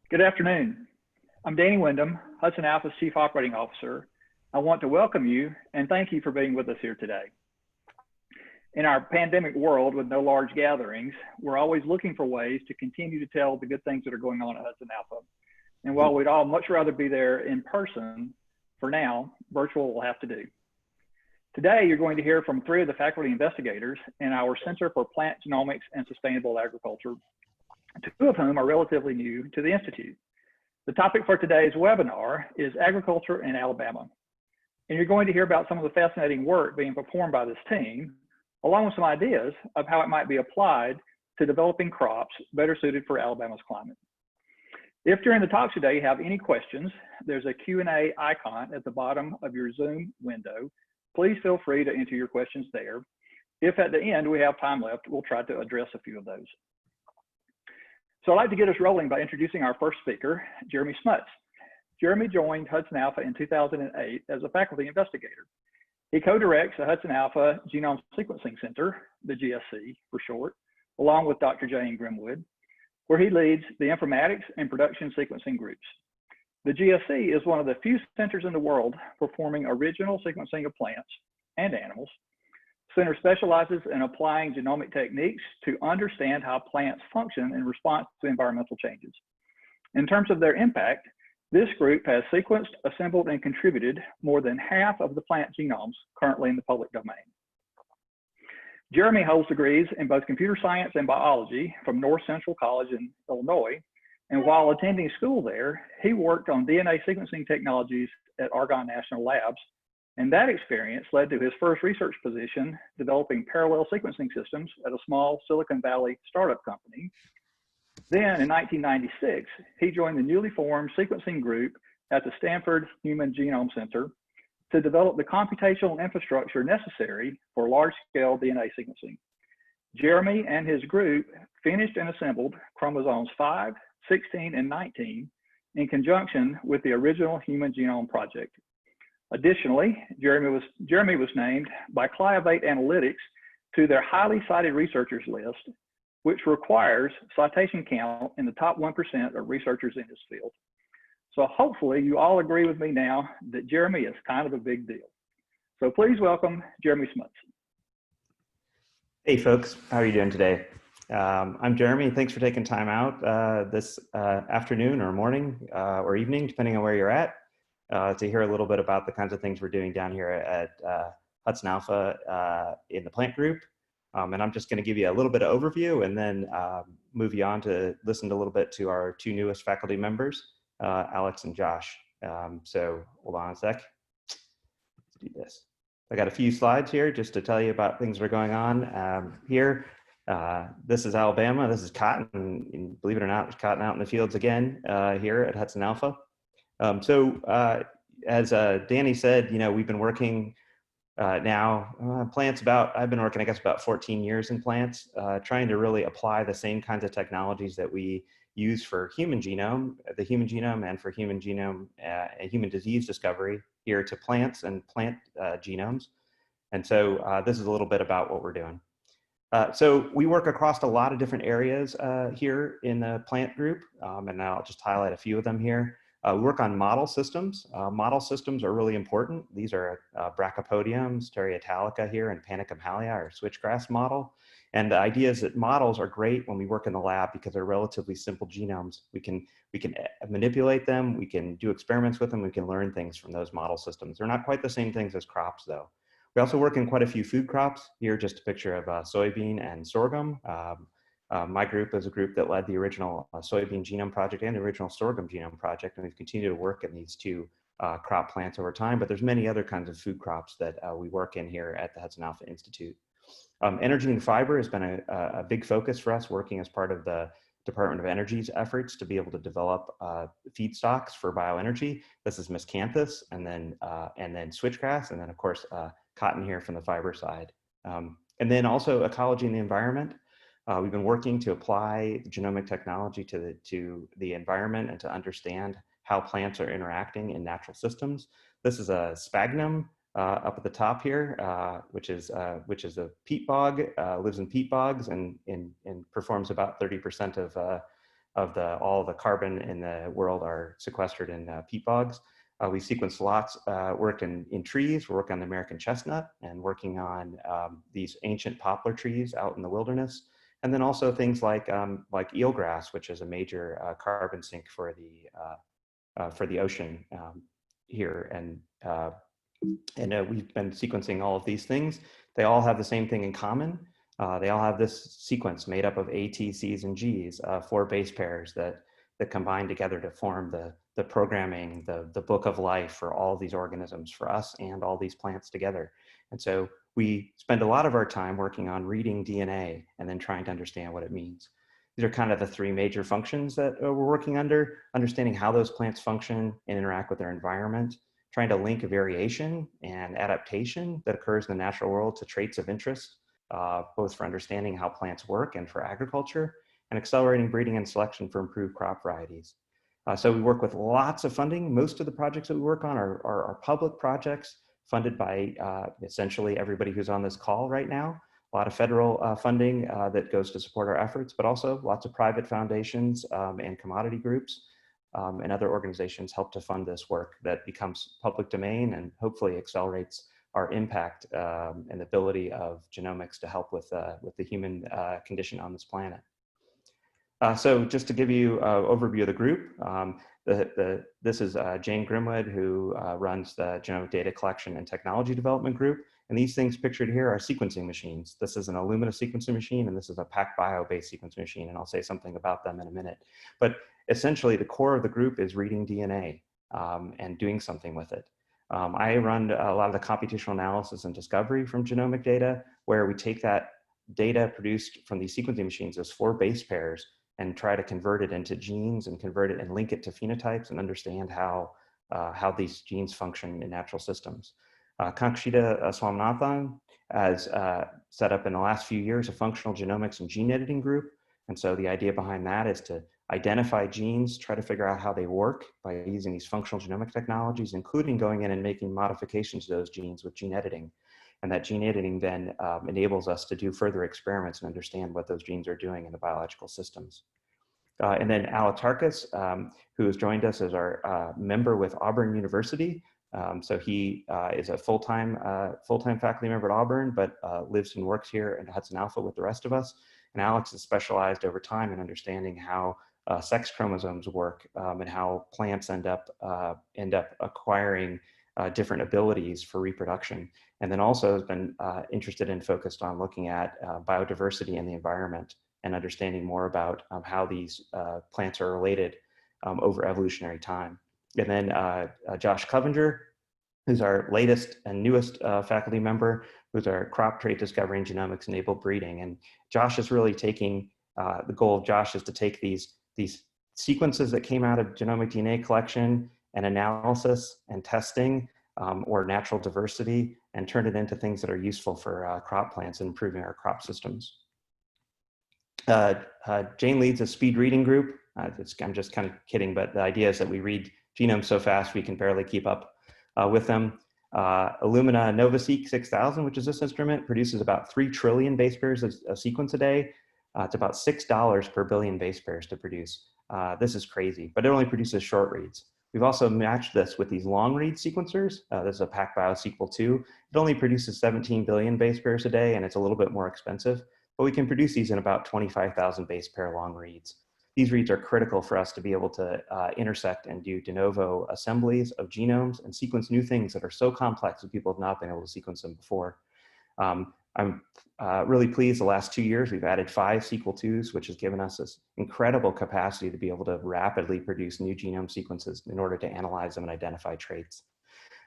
Good afternoon. I'm Danny Wyndham, Hudson Alpha's Chief Operating Officer. I want to welcome you and thank you for being with us here today. In our pandemic world with no large gatherings, we're always looking for ways to continue to tell the good things that are going on at Hudson Alpha. And while we'd all much rather be there in person, for now, virtual will have to do. Today, you're going to hear from 3 of the faculty investigators in our Center for Plant Genomics and Sustainable Agriculture, 2 of whom are relatively new to the Institute. The topic for today's webinar is agriculture in Alabama. And you're going to hear about some of the fascinating work being performed by this team, along with some ideas of how it might be applied to developing crops better suited for Alabama's climate. If during the talk today you have any questions, there's a Q&A icon at the bottom of your Zoom window. Please feel free to enter your questions there. If at the end we have time left, we'll try to address a few of those. So I'd like to get us rolling by introducing our first speaker, Jeremy Smuts. Jeremy joined Hudson Alpha in 2008 as a faculty investigator. He co-directs the Hudson Alpha Genome Sequencing Center, the GSC for short, along with Dr. Jane Grimwood, where he leads the informatics and production sequencing groups. The GSC is one of the few centers in the world performing original sequencing of plants and animals. The center specializes in applying genomic techniques to understand how plants function in response to environmental changes. In terms of their impact, this group has sequenced, assembled, and contributed more than half of the plant genomes currently in the public domain. Jeremy holds degrees in both computer science and biology from North Central College in Illinois, and while attending school there, he worked on DNA sequencing technologies at Argonne National Labs, and that experience led to his first research position developing parallel sequencing systems at a small Silicon Valley startup company. Then in 1996, he joined the newly formed sequencing group at the Stanford Human Genome Center to develop the computational infrastructure necessary for large-scale DNA sequencing. Jeremy and his group finished and assembled chromosomes 5, 16, and 19 in conjunction with the original Human Genome Project. Additionally, Jeremy was named by Cliovate Analytics to their highly cited researchers list, which requires citation count in the top 1% of researchers in this field. So hopefully you all agree with me now that Jeremy is kind of a big deal. So please welcome Jeremy Smuts. Hey folks, how are you doing today? I'm Jeremy. Thanks for taking time out this afternoon or morning or evening, depending on where you're at, to hear a little bit about the kinds of things we're doing down here at Hudson Alpha in the plant group. And I'm just going to give you a little bit of overview and then move you on to listen a little bit to our 2 newest faculty members, Alex and Josh. So hold on a sec. Let's do this. I got a few slides here just to tell you about things that are going on here. This is Alabama. This is cotton. And believe it or not, there's cotton out in the fields again here at Hudson Alpha. As Danny said, we've been working plants I've been working, I guess, about 14 years in plants, trying to really apply the same kinds of technologies that we use for the human genome and for human genome and human disease discovery here to plants and plant genomes. And so this is a little bit about what we're doing. So we work across a lot of different areas here in the plant group, and I'll just highlight a few of them here. We work on model systems. Model systems are really important. These are Brachypodium, Stereoitalica here, and Panicum hallia, or switchgrass model. And the idea is that models are great when we work in the lab because they're relatively simple genomes. We can manipulate them, we can do experiments with them, we can learn things from those model systems. They're not quite the same things as crops, though. We also work in quite a few food crops. Here, just a picture of soybean and sorghum. My group is a group that led the original soybean genome project and the original sorghum genome project, and we've continued to work in these 2 crop plants over time, but there's many other kinds of food crops that we work in here at the Hudson Alpha Institute. Energy and fiber has been a big focus for us, working as part of the Department of Energy's efforts to be able to develop feedstocks for bioenergy. This is miscanthus, and then switchgrass, and then of course cotton here from the fiber side. And then also ecology and the environment. We've been working to apply genomic technology to the environment and to understand how plants are interacting in natural systems. This is a sphagnum up at the top here, which is a peat bog, lives in peat bogs and performs about 30% of all the carbon in the world are sequestered in peat bogs. We sequenced lots, worked in trees. We're working on the American chestnut and working on these ancient poplar trees out in the wilderness. And then also things like eelgrass, which is a major carbon sink for the ocean here. And we've been sequencing all of these things. They all have the same thing in common. They all have this sequence made up of A, T, C's, and G's, 4 base pairs that combine together to form the programming, the book of life for all these organisms, for us and all these plants together. And so we spend a lot of our time working on reading DNA and then trying to understand what it means. These are kind of the 3 major functions that we're working under: understanding how those plants function and interact with their environment, trying to link variation and adaptation that occurs in the natural world to traits of interest, both for understanding how plants work and for agriculture, and accelerating breeding and selection for improved crop varieties. So we work with lots of funding. Most of the projects that we work on are public projects funded by essentially everybody who's on this call right now. A lot of federal funding that goes to support our efforts, but also lots of private foundations and commodity groups and other organizations help to fund this work that becomes public domain and hopefully accelerates our impact and the ability of genomics to help with the human condition on this planet. So just to give you an overview of the group, this is Jane Grimwood, who runs the Genomic Data Collection and Technology Development Group. And these things pictured here are sequencing machines. This is an Illumina sequencing machine, and this is a PacBio-based sequencing machine, and I'll say something about them in a minute. But essentially, the core of the group is reading DNA and doing something with it. I run a lot of the computational analysis and discovery from genomic data, where we take that data produced from these sequencing machines as 4 base pairs and try to convert it into genes and convert it and link it to phenotypes and understand how these genes function in natural systems. Kankshita Swaminathan has set up in the last few years a functional genomics and gene editing group. And so the idea behind that is to identify genes, try to figure out how they work by using these functional genomic technologies, including going in and making modifications to those genes with gene editing. And that gene editing then enables us to do further experiments and understand what those genes are doing in the biological systems. And then Alatarkas, who has joined us as our member with Auburn University. So he is a full-time faculty member at Auburn, but lives and works here in Hudson Alpha with the rest of us. And Alex has specialized over time in understanding how sex chromosomes work and how plants end up acquiring different abilities for reproduction. And then also has been interested and focused on looking at biodiversity in the environment and understanding more about how these plants are related over evolutionary time. And then Josh Clevenger, who's our latest and newest faculty member, who's our crop trait discovery and genomics enabled breeding. And Josh is really taking, the goal of Josh is to take these sequences that came out of genomic DNA collection and analysis and testing or natural diversity and turn it into things that are useful for crop plants and improving our crop systems. Jane leads a speed reading group. I'm just kind of kidding, but the idea is that we read genomes so fast we can barely keep up with them. Illumina NovaSeq 6000, which is this instrument, produces about 3 trillion base pairs of sequence a day. It's about $6 per billion base pairs to produce. This is crazy, but it only produces short reads. We've also matched this with these long read sequencers. This is a PacBio Sequel II. It only produces 17 billion base pairs a day, and it's a little bit more expensive, but we can produce these in about 25,000 base pair long reads. These reads are critical for us to be able to intersect and do de novo assemblies of genomes and sequence new things that are so complex that people have not been able to sequence them before. I'm really pleased the last 2 years we've added 5 Sequel IIs, which has given us this incredible capacity to be able to rapidly produce new genome sequences in order to analyze them and identify traits.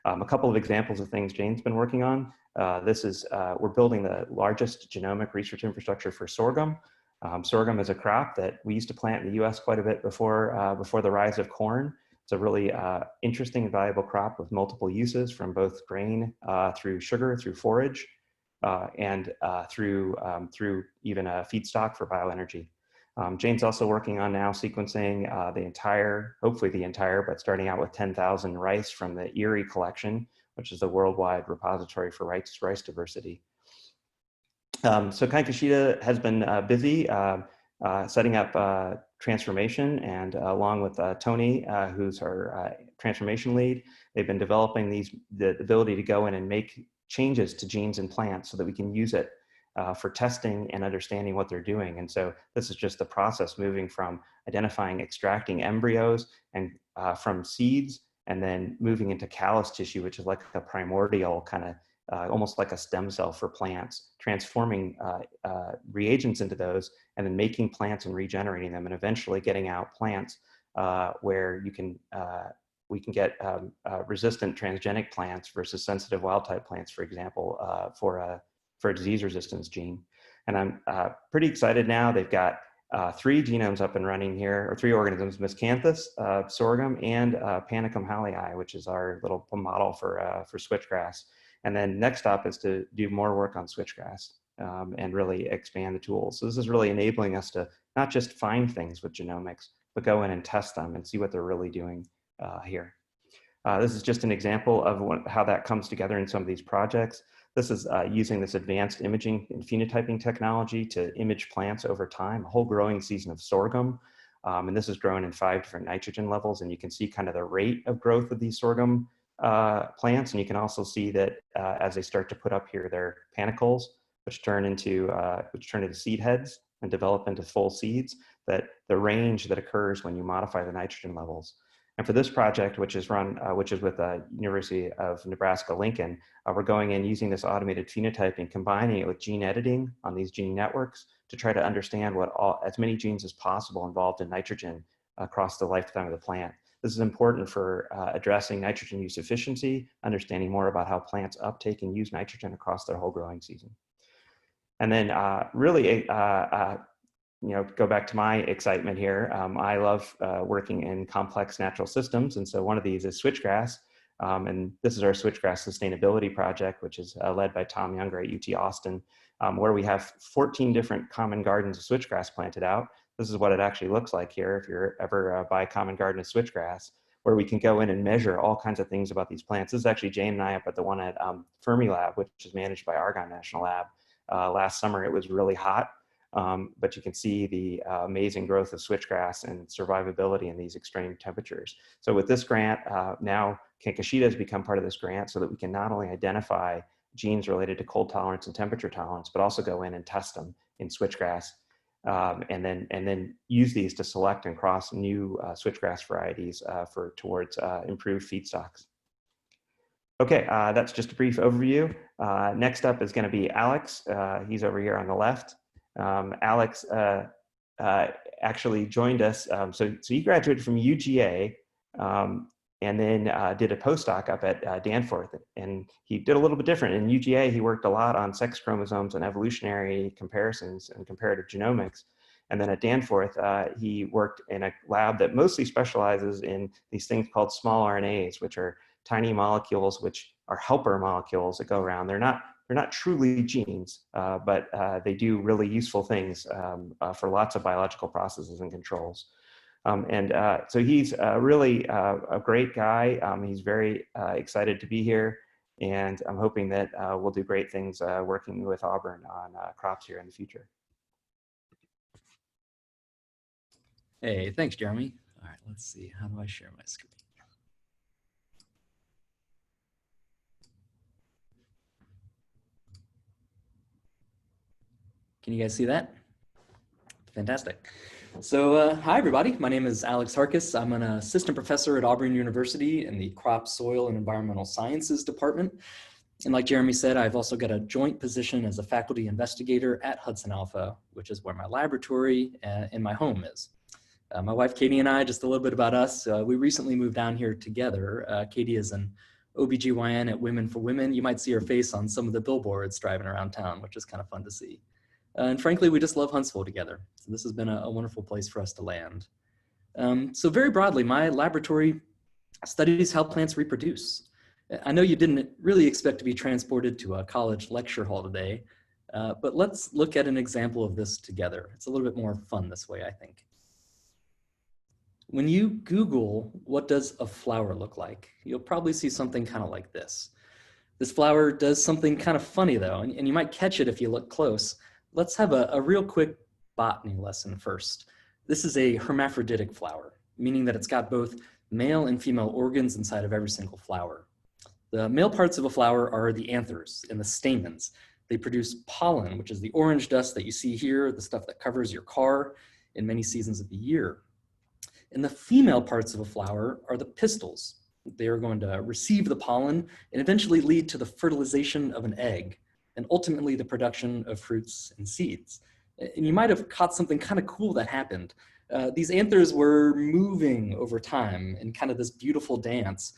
A couple of examples of things Jane's been working on. We're building the largest genomic research infrastructure for sorghum. Sorghum is a crop that we used to plant in the US quite a bit before the rise of corn. It's a really interesting and valuable crop with multiple uses, from both grain through sugar, through forage, and through even a feedstock for bioenergy. Jane's also working on now sequencing hopefully the entire, but starting out with 10,000 rice from the Erie collection, which is the worldwide repository for rice diversity. So Kankshita has been busy setting up transformation, and along with Tony, who's our transformation lead, they've been developing the ability to go in and make changes to genes in plants so that we can use it for testing and understanding what they're doing. And so this is just the process moving from identifying, extracting embryos and from seeds, and then moving into callus tissue, which is like a primordial kind of almost like a stem cell for plants, transforming reagents into those, and then making plants and regenerating them, and eventually getting out plants where we can get resistant transgenic plants versus sensitive wild type plants, for example, for a disease resistance gene. And I'm pretty excited now. They've got 3 genomes up and running here, or 3 organisms: Miscanthus, sorghum, and Panicum hallei, which is our little model for switchgrass. And then next up is to do more work on switchgrass and really expand the tools. So this is really enabling us to not just find things with genomics, but go in and test them and see what they're really doing here. This is just an example of how that comes together in some of these projects. This is using this advanced imaging and phenotyping technology to image plants over time, a whole growing season of sorghum. And this is grown in 5 different nitrogen levels, and you can see kind of the rate of growth of these sorghum plants. And you can also see that as they start to put up here their panicles, which turn into seed heads and develop into full seeds, that the range that occurs when you modify the nitrogen levels. And for this project, which is with University of Nebraska-Lincoln, we're going in using this automated phenotyping, combining it with gene editing on these gene networks to try to understand as many genes as possible involved in nitrogen across the lifetime of the plant. This is important for addressing nitrogen use efficiency, understanding more about how plants uptake and use nitrogen across their whole growing season. And then go back to my excitement here. I love working in complex natural systems. And so one of these is switchgrass. And this is our switchgrass sustainability project, which is led by Tom Younger at UT Austin, where we have 14 different common gardens of switchgrass planted out. This is what it actually looks like here if you're ever by a common garden of switchgrass, where we can go in and measure all kinds of things about these plants. This is actually Jane and I up at the one at Fermilab, which is managed by Argonne National Lab. Last summer, it was really hot. But you can see the amazing growth of switchgrass and survivability in these extreme temperatures. So with this grant, now Kankashita has become part of this grant so that we can not only identify genes related to cold tolerance and temperature tolerance, but also go in and test them in switchgrass, and then use these to select and cross new switchgrass varieties towards improved feedstocks. Okay, that's just a brief overview. Next up is going to be Alex. He's over here on the left. Alex actually joined us. So he graduated from UGA and then did a postdoc up at Danforth. And he did a little bit different. In UGA, he worked a lot on sex chromosomes and evolutionary comparisons and comparative genomics. And then at Danforth, he worked in a lab that mostly specializes in these things called small RNAs, which are tiny molecules, which are helper molecules that go around. They're not truly genes, but they do really useful things for lots of biological processes and controls. So he's really a great guy. He's very excited to be here, and I'm hoping that we'll do great things working with Auburn on crops here in the future. Hey, thanks, Jeremy. All right, let's see. How do I share my screen? Can you guys see that? Fantastic. So hi, everybody. My name is Alex Harkis. I'm an assistant professor at Auburn University in the Crop, Soil, and Environmental Sciences Department. And like Jeremy said, I've also got a joint position as a faculty investigator at Hudson Alpha, which is where my laboratory and my home is. My wife, Katie, and I, just a little bit about us. We recently moved down here together. Katie is an OBGYN at Women for Women. You might see her face on some of the billboards driving around town, which is kind of fun to see. And frankly, we just love Huntsville together. So this has been a wonderful place for us to land. So very broadly, my laboratory studies how plants reproduce. I know you didn't really expect to be transported to a college lecture hall today, but let's look at an example of this together. It's a little bit more fun this way, I think. When you Google, what does a flower look like? You'll probably see something kind of like this. This flower does something kind of funny though, and you might catch it if you look close. Let's have a real quick botany lesson first. This is a hermaphroditic flower, meaning that it's got both male and female organs inside of every single flower. The male parts of a flower are the anthers and the stamens. They produce pollen, which is the orange dust that you see here, the stuff that covers your car in many seasons of the year. And the female parts of a flower are the pistils. They are going to receive the pollen and eventually lead to the fertilization of an egg, and ultimately the production of fruits and seeds. And you might have caught something kind of cool that happened. These anthers were moving over time in kind of this beautiful dance.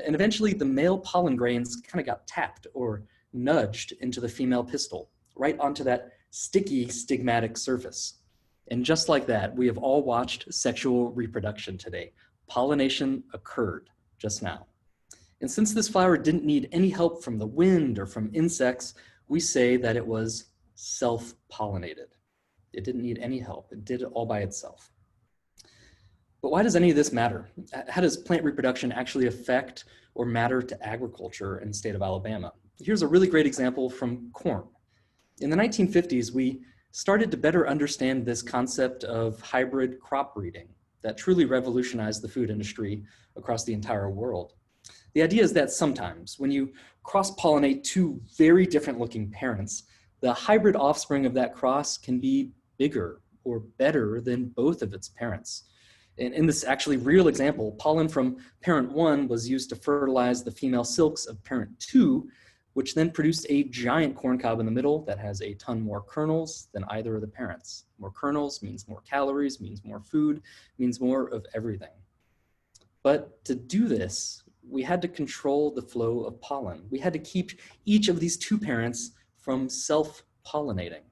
And eventually the male pollen grains kind of got tapped or nudged into the female pistil, right onto that sticky stigmatic surface. And just like that, we have all watched sexual reproduction today. Pollination occurred just now. And since this flower didn't need any help from the wind or from insects, we say that it was self-pollinated. It didn't need any help. It did it all by itself. But why does any of this matter? How does plant reproduction actually affect or matter to agriculture in the state of Alabama? Here's a really great example from corn. In the 1950s, we started to better understand this concept of hybrid crop breeding that truly revolutionized the food industry across the entire world. The idea is that sometimes when you cross-pollinate two very different looking parents, the hybrid offspring of that cross can be bigger or better than both of its parents. And in this actually real example, pollen from parent 1 was used to fertilize the female silks of parent 2, which then produced a giant corn cob in the middle that has a ton more kernels than either of the parents. More kernels means more calories, means more food, means more of everything. But to do this, we had to control the flow of pollen. We had to keep each of these two parents from self-pollinating.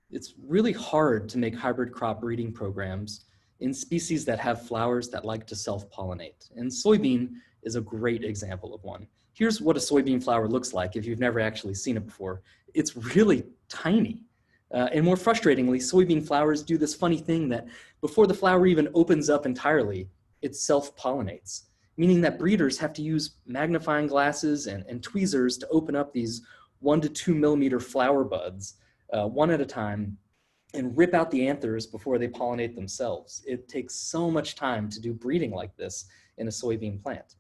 It's really hard to make hybrid crop breeding programs in species that have flowers that like to self-pollinate. And soybean is a great example of one. Here's what a soybean flower looks like if you've never actually seen it before. It's really tiny. And more frustratingly, soybean flowers do this funny thing that before the flower even opens up entirely, it self-pollinates, meaning that breeders have to use magnifying glasses and tweezers to open up these 1 to 2 millimeter flower buds one at a time and rip out the anthers before they pollinate themselves. It takes so much time to do breeding like this in a soybean plant.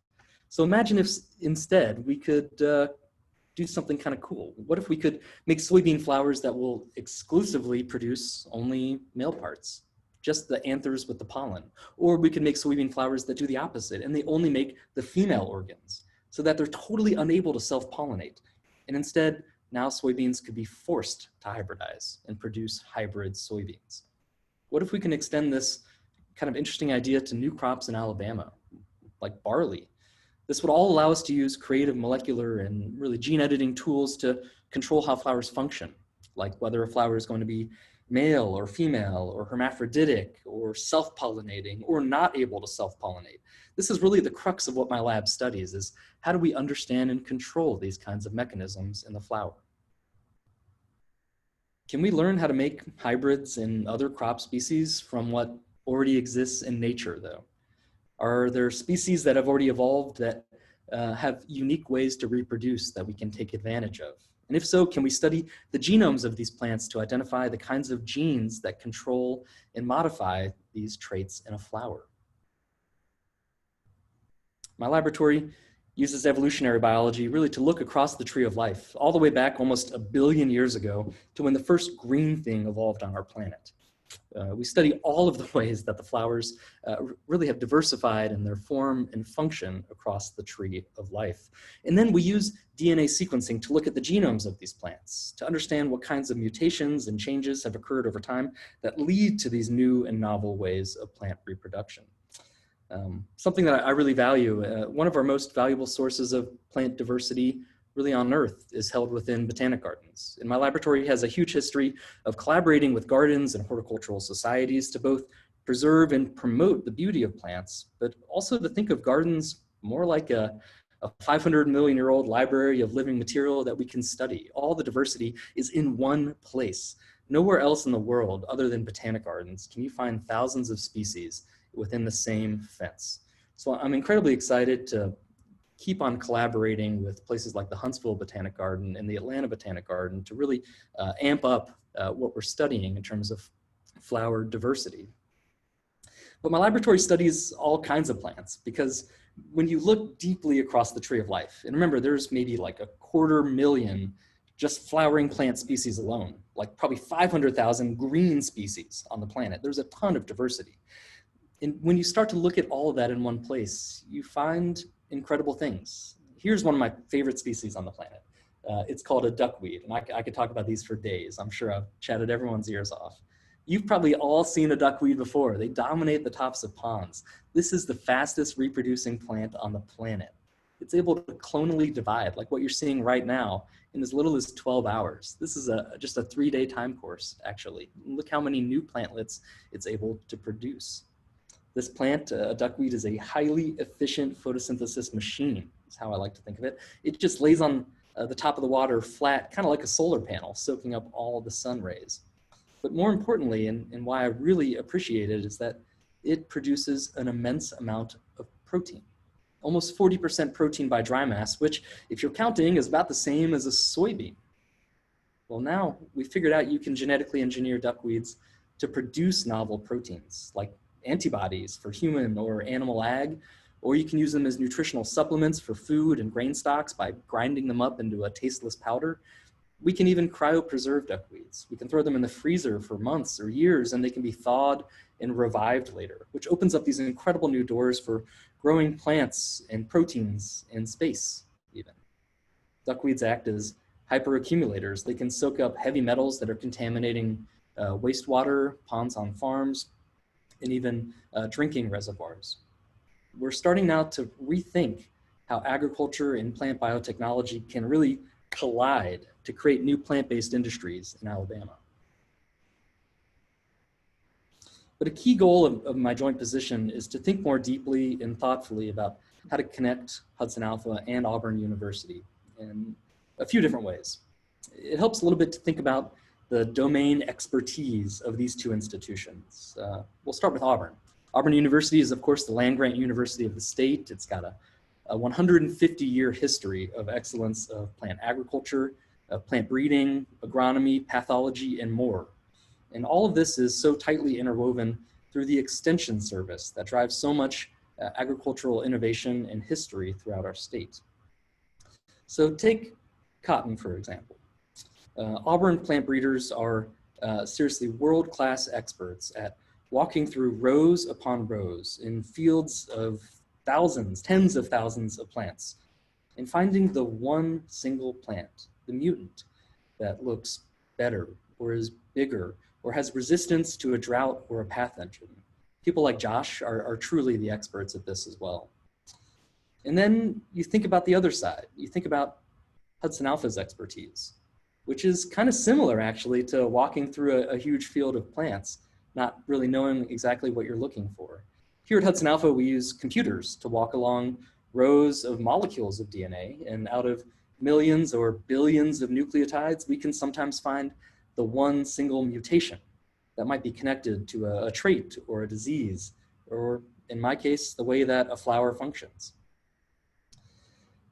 So imagine if instead we could do something kind of cool. What if we could make soybean flowers that will exclusively produce only male parts, just the anthers with the pollen? Or we could make soybean flowers that do the opposite and they only make the female organs so that they're totally unable to self-pollinate. And instead, now soybeans could be forced to hybridize and produce hybrid soybeans. What if we can extend this kind of interesting idea to new crops in Alabama, like barley? This would all allow us to use creative molecular and really gene editing tools to control how flowers function, like whether a flower is going to be male or female or hermaphroditic or self-pollinating or not able to self-pollinate. This is really the crux of what my lab studies, is how do we understand and control these kinds of mechanisms in the flower? Can we learn how to make hybrids in other crop species from what already exists in nature though? Are there species that have already evolved that have unique ways to reproduce that we can take advantage of? And if so, can we study the genomes of these plants to identify the kinds of genes that control and modify these traits in a flower? My laboratory uses evolutionary biology really to look across the tree of life, all the way back almost 1 billion years ago to when the first green thing evolved on our planet. We study all of the ways that the flowers really have diversified in their form and function across the tree of life. And then we use DNA sequencing to look at the genomes of these plants, to understand what kinds of mutations and changes have occurred over time that lead to these new and novel ways of plant reproduction. Something that I really value, one of our most valuable sources of plant diversity really on Earth is held within botanic gardens. And my laboratory has a huge history of collaborating with gardens and horticultural societies to both preserve and promote the beauty of plants, but also to think of gardens more like a 500 million year old library of living material that we can study. All the diversity is in one place. Nowhere else in the world other than botanic gardens can you find thousands of species within the same fence. So I'm incredibly excited to keep on collaborating with places like the Huntsville Botanic Garden and the Atlanta Botanic Garden to really amp up what we're studying in terms of flower diversity. But my laboratory studies all kinds of plants because when you look deeply across the tree of life, and remember there's maybe like 250,000 just flowering plant species alone, like probably 500,000 green species on the planet. There's a ton of diversity. And when you start to look at all of that in one place, you find incredible things. Here's one of my favorite species on the planet. It's called a duckweed, and I could talk about these for days. I'm sure I've chatted everyone's ears off. You've probably all seen a duckweed before. They dominate the tops of ponds. This is the fastest reproducing plant on the planet. It's able to clonally divide, like what you're seeing right now, in as little as 12 hours. This is just a 3-day time course, actually. Look how many new plantlets it's able to produce. This plant, duckweed, is a highly efficient photosynthesis machine, is how I like to think of it. It just lays on the top of the water flat, kind of like a solar panel, soaking up all the sun rays. But more importantly, and why I really appreciate it, is that it produces an immense amount of protein. Almost 40% protein by dry mass, which, if you're counting, is about the same as a soybean. Well, now we figured out you can genetically engineer duckweeds to produce novel proteins, like antibodies for human or animal ag, or you can use them as nutritional supplements for food and grain stocks by grinding them up into a tasteless powder. We can even cryopreserve duckweeds. We can throw them in the freezer for months or years, and they can be thawed and revived later, which opens up these incredible new doors for growing plants and proteins in space, even. Duckweeds act as hyperaccumulators. They can soak up heavy metals that are contaminating wastewater, ponds on farms, and even drinking reservoirs. We're starting now to rethink how agriculture and plant biotechnology can really collide to create new plant-based industries in Alabama. But a key goal of my joint position is to think more deeply and thoughtfully about how to connect Hudson Alpha and Auburn University in a few different ways. It helps a little bit to think about the domain expertise of these two institutions. We'll start with Auburn. Auburn University is, of course, the land-grant university of the state. It's got a 150-year history of excellence of plant agriculture, plant breeding, agronomy, pathology, and more. And all of this is so tightly interwoven through the extension service that drives so much agricultural innovation and history throughout our state. So take cotton, for example. Auburn plant breeders are seriously world-class experts at walking through rows upon rows in fields of thousands, tens of thousands of plants, and finding the one single plant, the mutant, that looks better or is bigger or has resistance to a drought or a pathogen. People like Josh are truly the experts at this as well. And then you think about the other side. You think about Hudson Alpha's expertise, which is kind of similar actually to walking through a huge field of plants, not really knowing exactly what you're looking for. Here at Hudson Alpha, we use computers to walk along rows of molecules of DNA, and out of millions or billions of nucleotides, we can sometimes find the one single mutation that might be connected to a trait or a disease, or in my case, the way that a flower functions.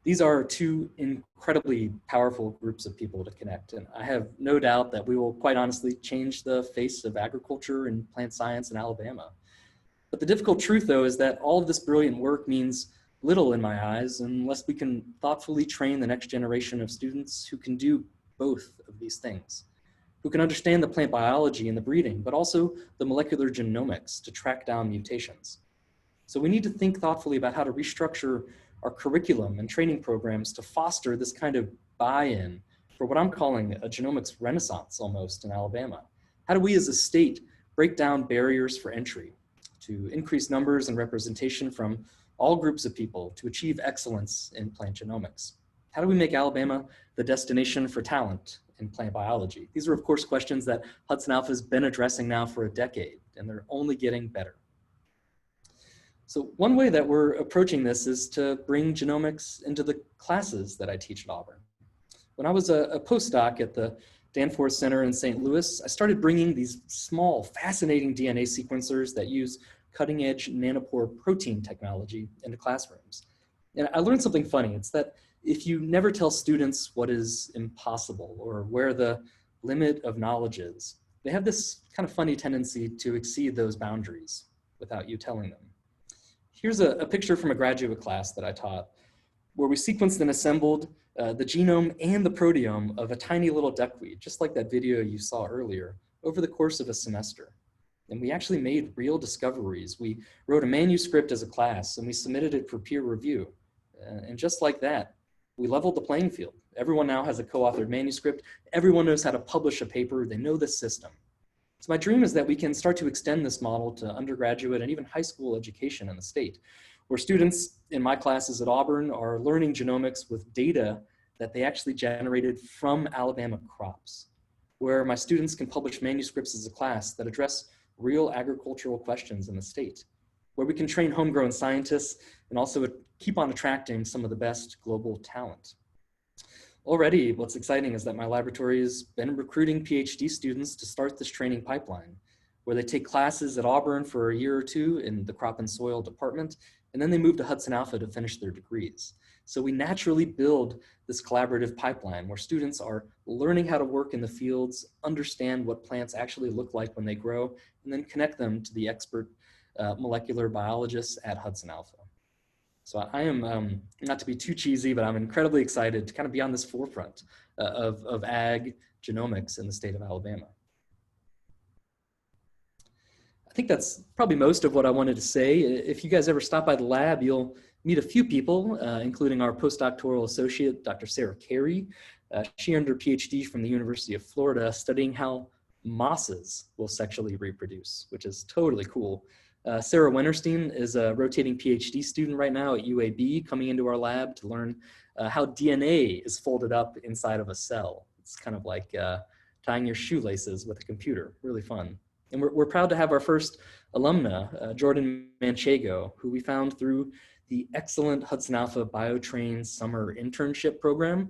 These are two incredibly powerful groups of people to connect, and I have no doubt that we will quite honestly change the face of agriculture and plant science in Alabama. But the difficult truth, though, is that all of this brilliant work means little in my eyes unless we can thoughtfully train the next generation of students who can do both of these things, who can understand the plant biology and the breeding, but also the molecular genomics to track down mutations. So we need to think thoughtfully about how to restructure our curriculum and training programs to foster this kind of buy-in for what I'm calling a genomics renaissance almost in Alabama. How do we as a state break down barriers for entry to increase numbers and representation from all groups of people to achieve excellence in plant genomics? How do we make Alabama the destination for talent in plant biology? These are, of course, questions that Hudson Alpha has been addressing now for a decade, and they're only getting better. So one way that we're approaching this is to bring genomics into the classes that I teach at Auburn. When I was a postdoc at the Danforth Center in St. Louis, I started bringing these small, fascinating DNA sequencers that use cutting-edge nanopore protein technology into classrooms. And I learned something funny. It's that if you never tell students what is impossible or where the limit of knowledge is, they have this kind of funny tendency to exceed those boundaries without you telling them. Here's a picture from a graduate class that I taught, where we sequenced and assembled the genome and the proteome of a tiny little duckweed, just like that video you saw earlier, over the course of a semester. And we actually made real discoveries. We wrote a manuscript as a class and we submitted it for peer review. And just like that, we leveled the playing field. Everyone now has a co-authored manuscript. Everyone knows how to publish a paper. They know the system. So my dream is that we can start to extend this model to undergraduate and even high school education in the state, where students in my classes at Auburn are learning genomics with data that they actually generated from Alabama crops, where my students can publish manuscripts as a class that address real agricultural questions in the state, where we can train homegrown scientists and also keep on attracting some of the best global talent. Already, what's exciting is that my laboratory has been recruiting PhD students to start this training pipeline, where they take classes at Auburn for a year or two in the crop and soil department, and then they move to Hudson Alpha to finish their degrees. So we naturally build this collaborative pipeline where students are learning how to work in the fields, understand what plants actually look like when they grow, and then connect them to the expert molecular biologists at Hudson Alpha. So I am, not to be too cheesy, but I'm incredibly excited to kind of be on this forefront of ag genomics in the state of Alabama. I think that's probably most of what I wanted to say. If you guys ever stop by the lab, you'll meet a few people, including our postdoctoral associate, Dr. Sarah Carey. She earned her PhD from the University of Florida studying how mosses will sexually reproduce, which is totally cool. Sarah Winterstein is a rotating PhD student right now at UAB, coming into our lab to learn how DNA is folded up inside of a cell. It's kind of like tying your shoelaces with a computer, really fun. And we're proud to have our first alumna, Jordan Manchego, who we found through the excellent Hudson Alpha BioTrain summer internship program.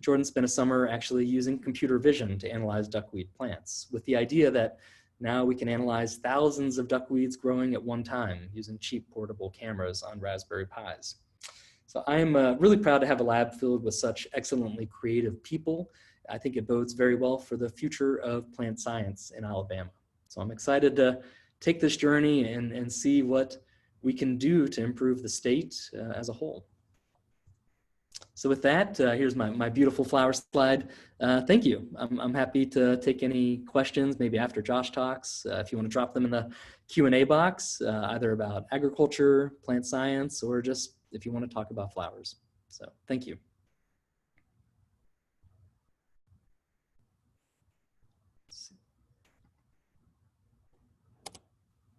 Jordan spent a summer actually using computer vision to analyze duckweed plants, with the idea that now we can analyze thousands of duckweeds growing at one time using cheap portable cameras on Raspberry Pis. So I am really proud to have a lab filled with such excellently creative people. I think it bodes very well for the future of plant science in Alabama. So I'm excited to take this journey and see what we can do to improve the state as a whole. So with that, here's my beautiful flower slide. Thank you. I'm happy to take any questions, maybe after Josh talks, if you want to drop them in the Q&A box, either about agriculture, plant science, or just if you want to talk about flowers. So thank you.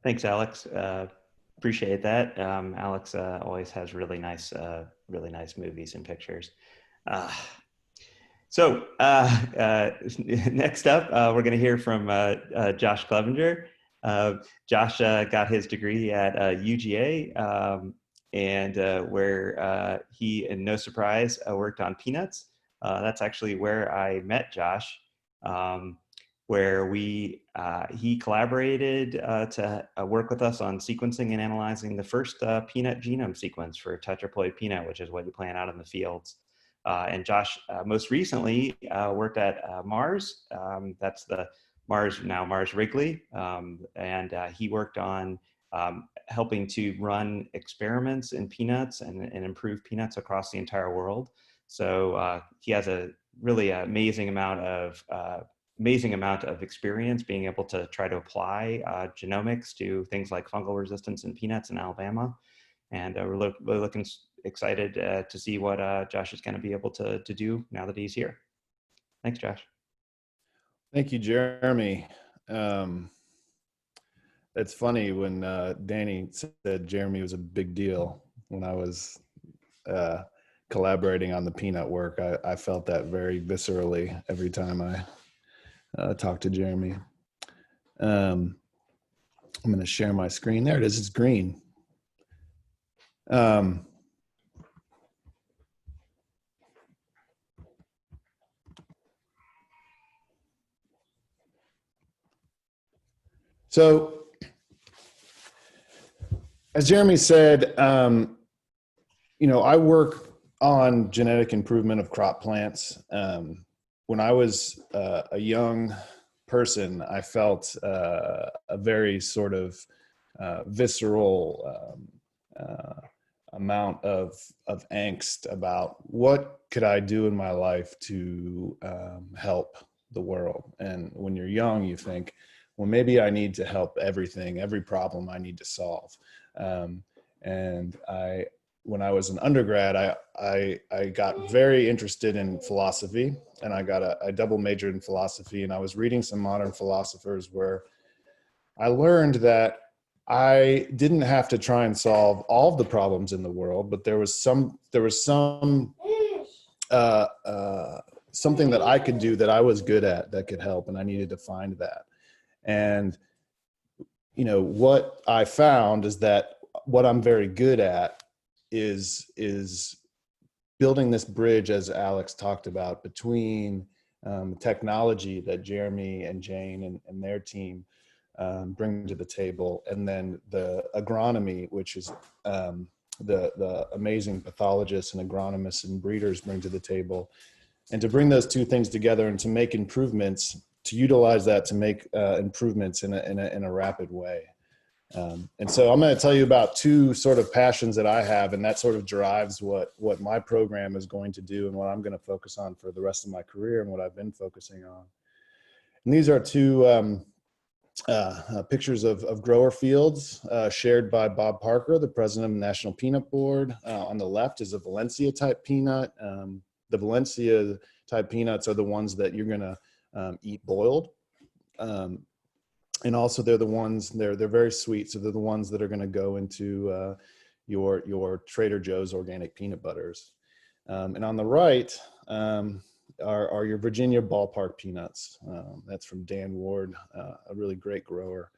Thanks, Alex. Appreciate that. Alex always has really nice movies and pictures. Next up, we're going to hear from Josh Clevenger. Josh got his degree at UGA, and where he, and no surprise, worked on peanuts. That's actually where I met Josh. Where he collaborated to work with us on sequencing and analyzing the first peanut genome sequence for tetraploid peanut, which is what you plant out in the fields. And Josh most recently worked at Mars. That's the Mars, now Mars Wrigley. And he worked on helping to run experiments in peanuts and improve peanuts across the entire world. So he has a really amazing amount of experience being able to try to apply genomics to things like fungal resistance in peanuts in Alabama. And we're really looking excited to see what Josh is going to be able to do now that he's here. Thanks, Josh. Thank you, Jeremy. It's funny when Danny said Jeremy was a big deal when I was collaborating on the peanut work. I felt that very viscerally every time I talk to Jeremy. I'm going to share my screen. There it is. It's green. So, as Jeremy said, I work on genetic improvement of crop plants. When I was a young person, I felt a very sort of visceral amount of angst about what could I do in my life to help the world. And when you're young, you think, well, maybe I need to help every problem I need to solve. And when I was an undergrad, I got very interested in philosophy, and I got a double majored in philosophy, and I was reading some modern philosophers where I learned that I didn't have to try and solve all of the problems in the world, but there was some something that I could do that I was good at that could help, and I needed to find that. And what I found is that what I'm very good at is building this bridge, as Alex talked about, between technology that Jeremy and Jane and their team bring to the table, and then the agronomy, which is the amazing pathologists and agronomists and breeders bring to the table, and to bring those two things together and to make improvements, to utilize that to make improvements in a rapid way. And so I'm going to tell you about two sort of passions that I have, and that sort of drives what my program is going to do and what I'm going to focus on for the rest of my career and what I've been focusing on. And these are two pictures of grower fields shared by Bob Parker, the president of the National Peanut Board. On the left is a Valencia type peanut. The Valencia type peanuts are the ones that you're going to eat boiled. And also they're the ones, they're very sweet. So they're the ones that are going to go into your Trader Joe's organic peanut butters. And on the right are your Virginia ballpark peanuts. That's from Dan Ward, a really great grower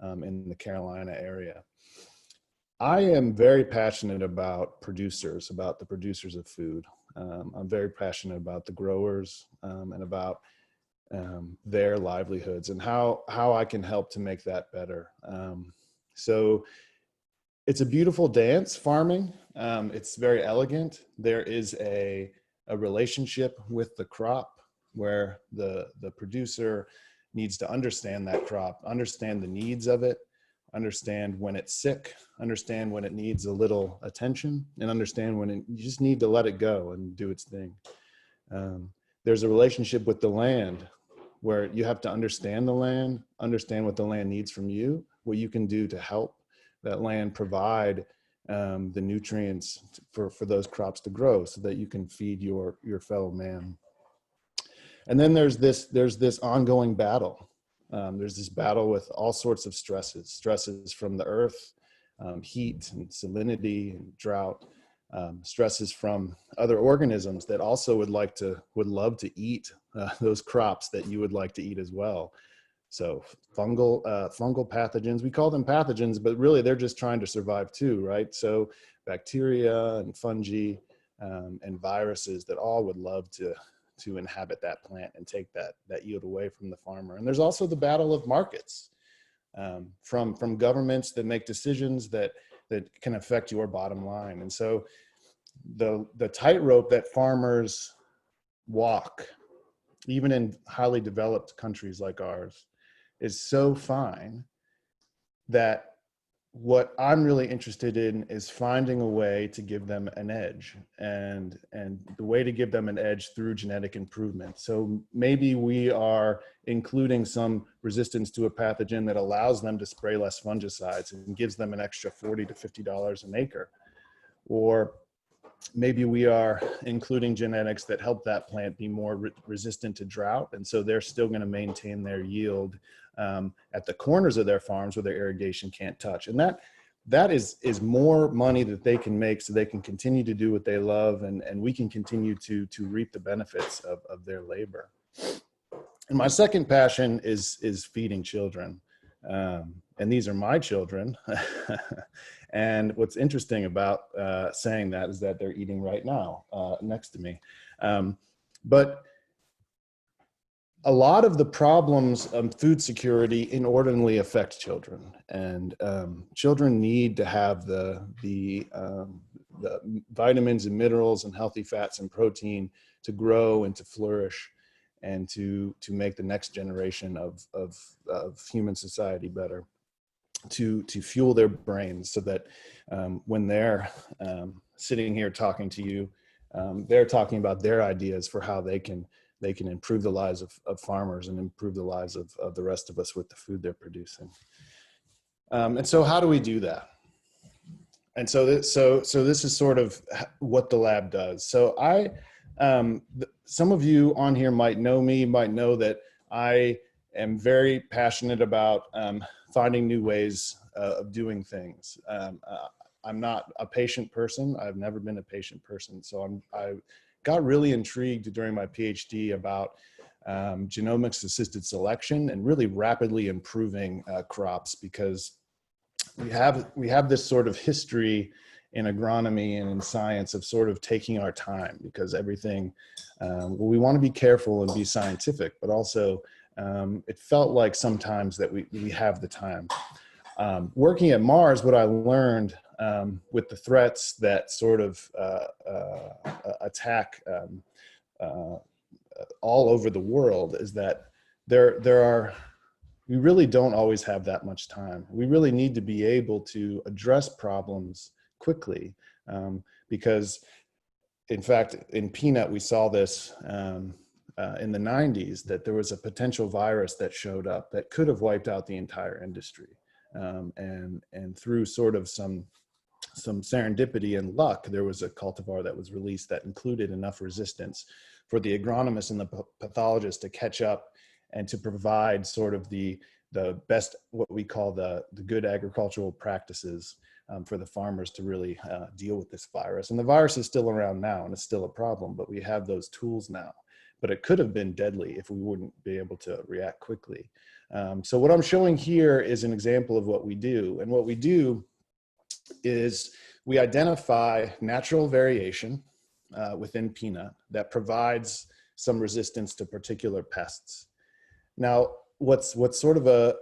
in the Carolina area. I am very passionate about producers, about the producers of food. I'm very passionate about the growers and about their livelihoods and how I can help to make that better. So it's a beautiful dance, farming. It's very elegant. There is a relationship with the crop where the producer needs to understand that crop, understand the needs of it, understand when it's sick, understand when it needs a little attention, and understand when you just need to let it go and do its thing. There's a relationship with the land where you have to understand the land, understand what the land needs from you, what you can do to help that land provide the nutrients for those crops to grow so that you can feed your fellow man. And then there's this ongoing battle. There's this battle with all sorts of stresses from the earth, heat and salinity and drought, stresses from other organisms that also would love to eat those crops that you would like to eat as well. So fungal pathogens, we call them pathogens, but really they're just trying to survive too, right? So bacteria and fungi and viruses that all would love to inhabit that plant and take that yield away from the farmer. And there's also the battle of markets from governments that make decisions that can affect your bottom line. And so the tightrope that farmers walk, even in highly developed countries like ours, is so fine that what I'm really interested in is finding a way to give them an edge, and the way to give them an edge through genetic improvement. So maybe we are including some resistance to a pathogen that allows them to spray less fungicides and gives them an extra $40 to $50 an acre. Or maybe we are including genetics that help that plant be more resistant to drought, and so they're still going to maintain their yield at the corners of their farms where their irrigation can't touch. And that is more money that they can make so they can continue to do what they love, and we can continue to reap the benefits of their labor. And my second passion is feeding children. And these are my children. And what's interesting about saying that is that they're eating right now next to me. But a lot of the problems of food security inordinately affect children, and children need to have the vitamins and minerals and healthy fats and protein to grow and to flourish. and to make the next generation of human society better, to fuel their brains so that when they're sitting here talking to you, they're talking about their ideas for how they can improve the lives of farmers and improve the lives of the rest of us with the food they're producing. And so how do we do that? And so this is sort of what the lab does. So some of you on here might know me, might know that I am very passionate about finding new ways of doing things. I'm not a patient person. I've never been a patient person. So I got really intrigued during my PhD about genomics assisted selection and really rapidly improving crops, because we have this sort of history in agronomy and in science of sort of taking our time, because everything, well, we want to be careful and be scientific, but also it felt like sometimes that we have the time. Working at Mars, what I learned with the threats that sort of attack all over the world is that we really don't always have that much time. We really need to be able to address problems quickly, because in fact, in peanut, we saw this in the 90s, that there was a potential virus that showed up that could have wiped out the entire industry. And through sort of some serendipity and luck, there was a cultivar that was released that included enough resistance for the agronomist and the pathologist to catch up and to provide sort of the best, what we call the good agricultural practices for the farmers to really deal with this virus. And the virus is still around now, and it's still a problem, but we have those tools now. But it could have been deadly if we wouldn't be able to react quickly. So what I'm showing here is an example of what we do. And what we do is we identify natural variation within peanut that provides some resistance to particular pests. Now, what's sort of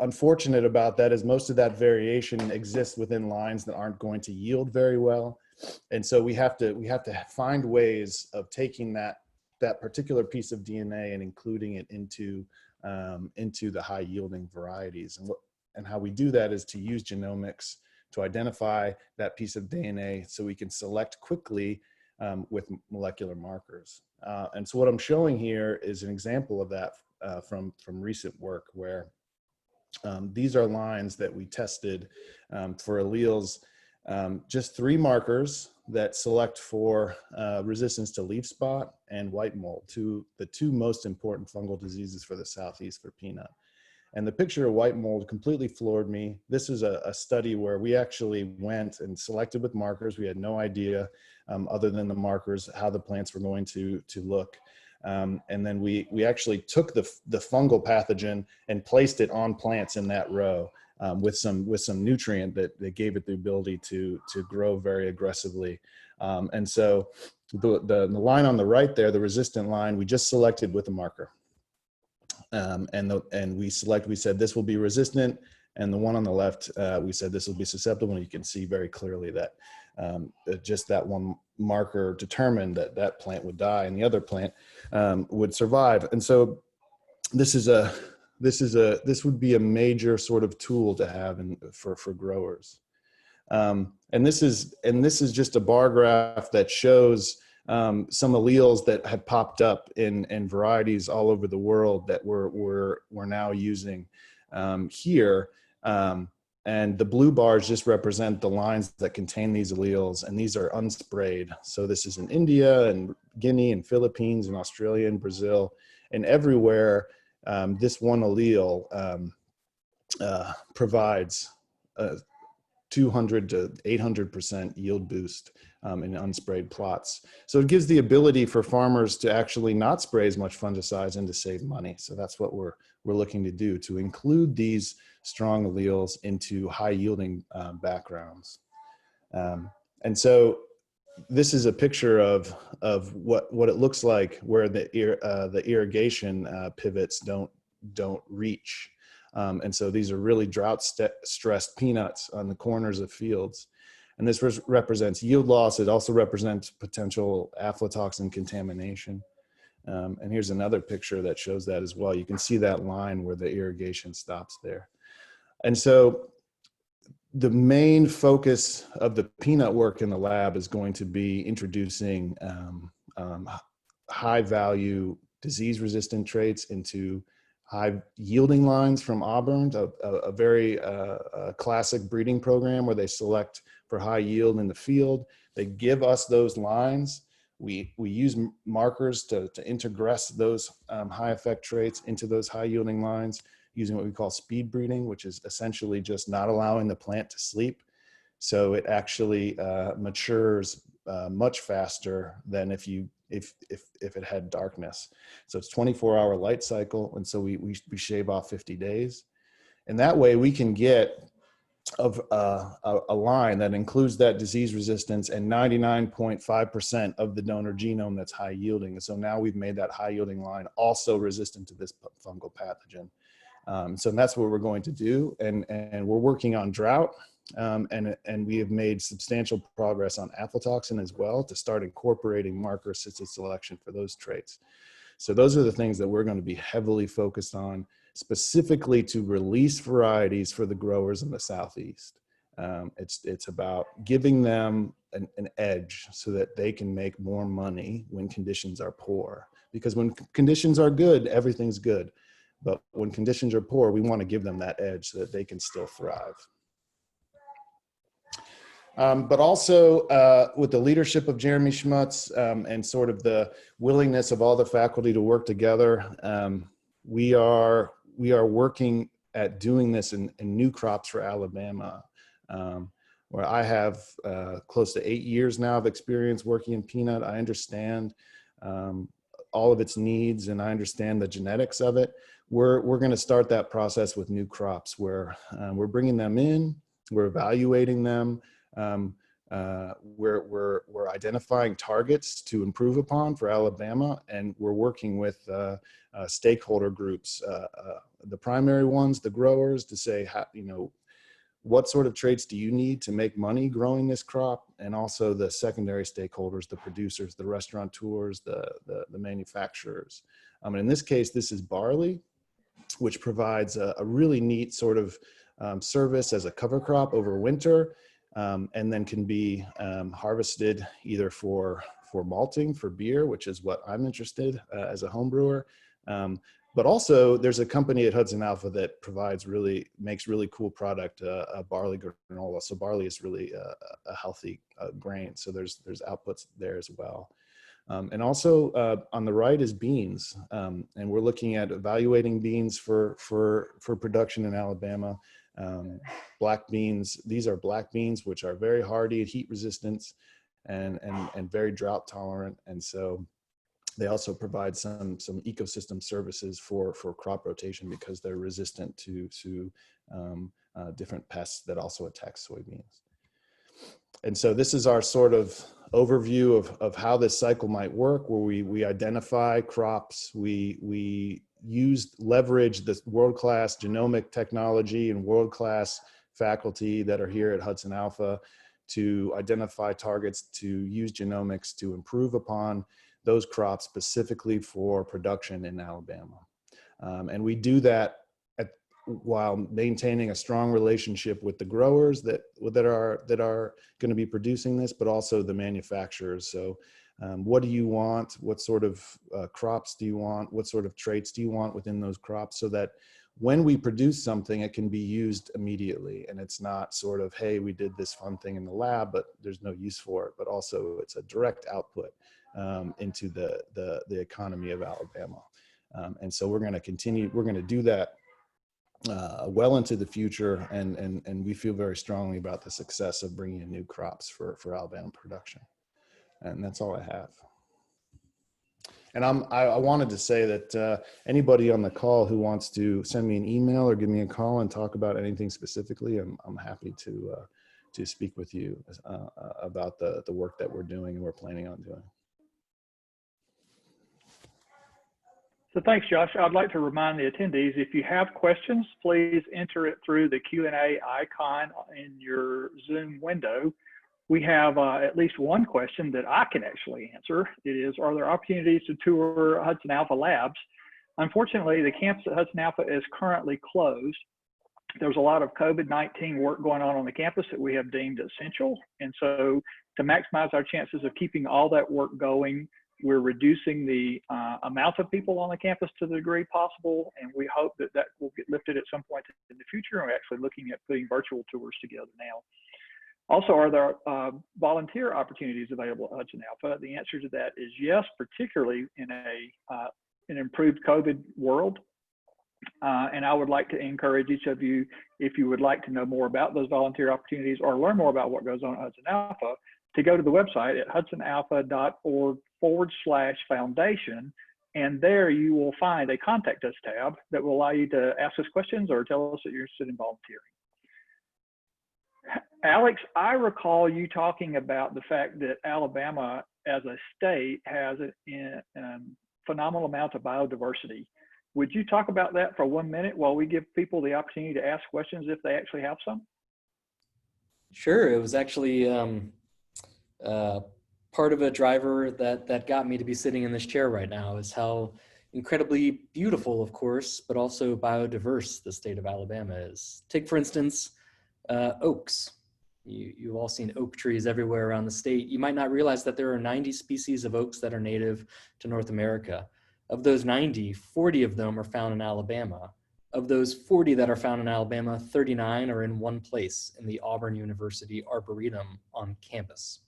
unfortunate about that is most of that variation exists within lines that aren't going to yield very well. And so we have to find ways of taking that particular piece of DNA and including it into the high yielding varieties. And how we do that is to use genomics to identify that piece of DNA so we can select quickly with molecular markers. And so what I'm showing here is an example of that from recent work, where these are lines that we tested for alleles, just 3 markers that select for resistance to leaf spot and white mold, the two most important fungal diseases for the Southeast for peanut. And the picture of white mold completely floored me. This is a study where we actually went and selected with markers. We had no idea, other than the markers, how the plants were going to look. And then we actually took the fungal pathogen and placed it on plants in that row with some nutrient that gave it the ability to grow very aggressively. And so the line on the right there, the resistant line, we just selected with a marker. And we said this will be resistant, and the one on the left, we said this will be susceptible. And you can see very clearly that just that one marker determined that plant would die and the other plant would survive. And so this would be a major sort of tool to have for growers. And this is just a bar graph that shows some alleles that have popped up in varieties all over the world that we're now using here. And the blue bars just represent the lines that contain these alleles, and these are unsprayed. So this is in India and Guinea and Philippines and Australia and Brazil, and everywhere this one allele provides 200 to 800% yield boost in unsprayed plots. So it gives the ability for farmers to actually not spray as much fungicides and to save money. So that's what we're looking to do, to include these strong alleles into high yielding backgrounds. And so this is a picture of what it looks like where the irrigation pivots don't reach. And so these are really drought-stressed peanuts on the corners of fields. And this represents yield loss. It also represents potential aflatoxin contamination. And here's another picture that shows that as well. You can see that line where the irrigation stops there. And so the main focus of the peanut work in the lab is going to be introducing high value disease resistant traits into high yielding lines from Auburn, a very classic breeding program where they select for high yield in the field. They give us those lines. We use markers to integress those high effect traits into those high yielding lines using what we call speed breeding, which is essentially just not allowing the plant to sleep. So it actually matures much faster than if it had darkness. So it's 24-hour light cycle. And so we shave off 50 days. And that way we can get a line that includes that disease resistance and 99.5% of the donor genome that's high yielding. And so now we've made that high yielding line also resistant to this fungal pathogen. So that's what we're going to do. And we're working on drought. And we have made substantial progress on aflatoxin as well to start incorporating marker assisted selection for those traits. So those are the things that we're going to be heavily focused on, specifically to release varieties for the growers in the Southeast. It's about giving them an edge so that they can make more money when conditions are poor. Because when conditions are good, everything's good. But when conditions are poor, we want to give them that edge so that they can still thrive. But also with the leadership of Jeremy Schmutz and sort of the willingness of all the faculty to work together, we are working at doing this in new crops for Alabama, where I have close to 8 years now of experience working in peanut. I understand all of its needs and I understand the genetics of it. We're going to start that process with new crops where we're bringing them in, we're evaluating them. We're identifying targets to improve upon for Alabama, and we're working with stakeholder groups, the primary ones, the growers, to say, what sort of traits do you need to make money growing this crop, and also the secondary stakeholders, the producers, the restaurateurs, the manufacturers. And in this case, this is barley, which provides a really neat sort of service as a cover crop over winter. And then can be harvested either for malting, for beer, which is what I'm interested as a home brewer. But also there's a company at Hudson Alpha that makes really cool product, barley granola. So barley is really a healthy grain. So there's outputs there as well. And also on the right is beans. And we're looking at evaluating beans for production in Alabama. Black beans, these are black beans, which are very hardy, heat resistant, and very drought tolerant. And so they also provide some ecosystem services for crop rotation because they're resistant to different pests that also attack soybeans. And so this is our sort of overview of how this cycle might work, where we identify crops, we leverage this world-class genomic technology and world-class faculty that are here at Hudson Alpha to identify targets, to use genomics to improve upon those crops specifically for production in Alabama. And we do that while maintaining a strong relationship with the growers that are going to be producing this, but also the manufacturers. So what do you want? What sort of crops do you want? What sort of traits do you want within those crops, so that when we produce something, it can be used immediately, and it's not sort of, hey, we did this fun thing in the lab, but there's no use for it. But also it's a direct output into the economy of Alabama. And so we're going to do that well into the future, and we feel very strongly about the success of bringing in new crops for Alabama production. And that's all I have. And I wanted to say that anybody on the call who wants to send me an email or give me a call and talk about anything specifically, I'm happy to speak with you about the work that we're doing and we're planning on doing. So thanks, Josh. I'd like to remind the attendees, if you have questions, please enter it through the Q&A icon in your Zoom window. we have at least one question that I can actually answer. It is, are there opportunities to tour Hudson Alpha Labs? Unfortunately, the campus at Hudson Alpha is currently closed. There's a lot of COVID-19 work going on the campus that we have deemed essential. And so to maximize our chances of keeping all that work going, we're reducing the amount of people on the campus to the degree possible. And we hope that that will get lifted at some point in the future. And we're actually looking at putting virtual tours together now. Also, are there volunteer opportunities available at Hudson Alpha? The answer to that is yes, particularly in an improved COVID world. And I would like to encourage each of you, if you would like to know more about those volunteer opportunities or learn more about what goes on at Hudson Alpha, to go to the website at hudsonalpha.org/foundation. And there you will find a contact us tab that will allow you to ask us questions or tell us that you're interested in volunteering. Alex, I recall you talking about the fact that Alabama as a state has a phenomenal amount of biodiversity. Would you talk about that for 1 minute while we give people the opportunity to ask questions if they actually have some? Sure, it was actually part of a driver that got me to be sitting in this chair right now is how incredibly beautiful, of course, but also biodiverse the state of Alabama is. Take, for instance, oaks. You've all seen oak trees everywhere around the state. You might not realize that there are 90 species of oaks that are native to North America. Of those 90, 40 of them are found in Alabama. Of those 40 that are found in Alabama, 39 are in one place in the Auburn University Arboretum on campus.